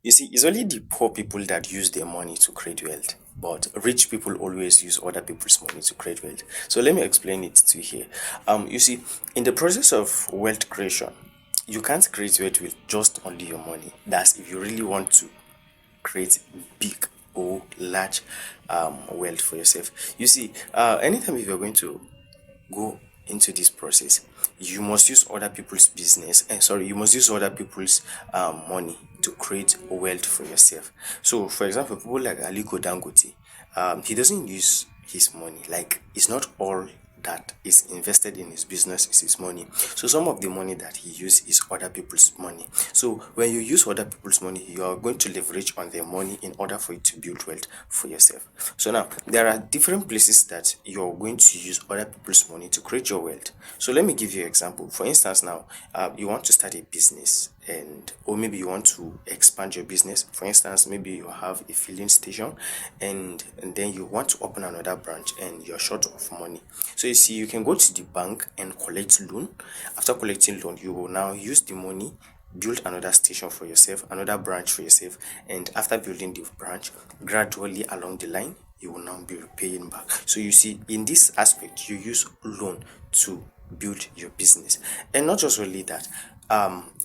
You see, it's only the poor people that use their money to create wealth, but rich people always use other people's money to create wealth. So let me explain it to you here. You see, in the process of wealth creation, you can't create wealth with just only your money. That's if you really want to create big or large wealth for yourself. You see, anytime if you're going to go into this process, you must use other people's business and sorry, you must use other people's money to create wealth for yourself. So for example, people like Aliko Dangote, he doesn't use his money. Like, it's not all that is invested in his business is his money. So some of the money that he uses is other people's money. So when you use other people's money, you are going to leverage on their money in order for you to build wealth for yourself. So now there are different places that you're going to use other people's money to create your wealth. So let me give you an example. For instance, now you want to start a business, and or maybe you want to expand your business. For instance, maybe you have a filling station, and then you want to open another branch and you're short of money. So you see, you can go to the bank and collect loan. After collecting loan, you will now use the money, build another station for yourself, another branch for yourself, and after building the branch, gradually along the line, you will now be repaying back. So you see, in this aspect, you use loan to build your business. And not just only that,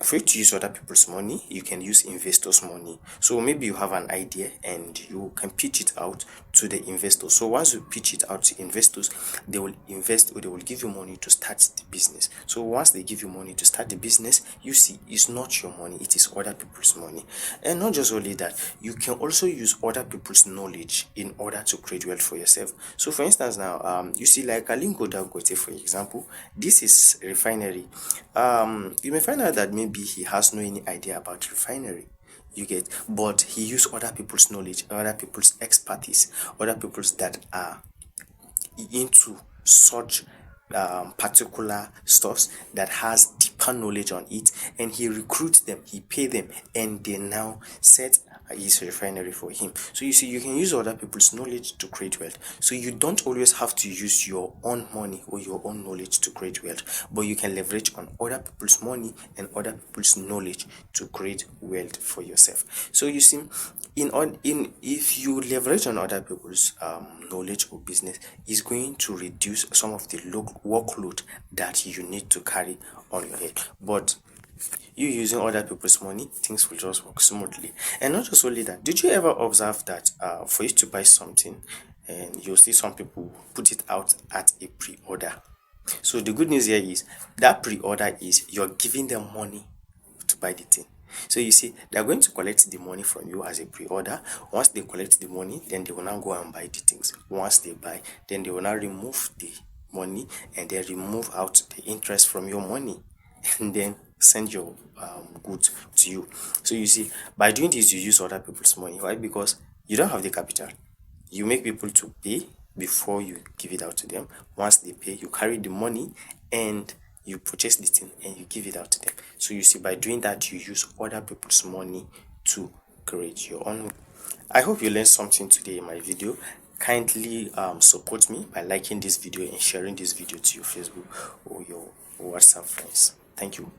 for you to use other people's money, you can use investors' money. So maybe you have an idea and you can pitch it out to the investors. So once you pitch it out to investors, they will invest or they will give you money to start the business. So once they give you money to start the business, you see, it's not your money, it is other people's money. And not just only that, you can also use other people's knowledge in order to create wealth for yourself. So for instance now, you see, like Alingo Dangote, for example, this is refinery. You may find out that maybe he has no any idea about refinery, you get, but he used other people's knowledge, other people's expertise, other people's that are into such particular stuffs that has deeper knowledge on it, and he recruits them, he pay them, and they now set his refinery for him. So you see, you can use other people's knowledge to create wealth. So you don't always have to use your own money or your own knowledge to create wealth, but you can leverage on other people's money and other people's knowledge to create wealth for yourself. So you see, in if you leverage on other people's knowledge or business, is going to reduce some of the workload that you need to carry on your head. But you using other people's money, things will just work smoothly. And not just only that, did you ever observe that for you to buy something, and you'll see some people put it out at a pre-order? So the good news here is that pre-order is you're giving them money to buy the thing. So you see, they're going to collect the money from you as a pre-order. Once they collect the money, then they will now go and buy the things. Once they buy, then they will now remove the money and then remove out the interest from your money and then send your goods to you. So you see, by doing this, you use other people's money. Why? Because you don't have the capital. You make people to pay before you give it out to them. Once they pay, you carry the money and you purchase the thing and you give it out to them. So you see, by doing that, you use other people's money to create your own. I hope you learned something today in my video. Kindly support me by liking this video and sharing this video to your Facebook or your WhatsApp friends. Thank you.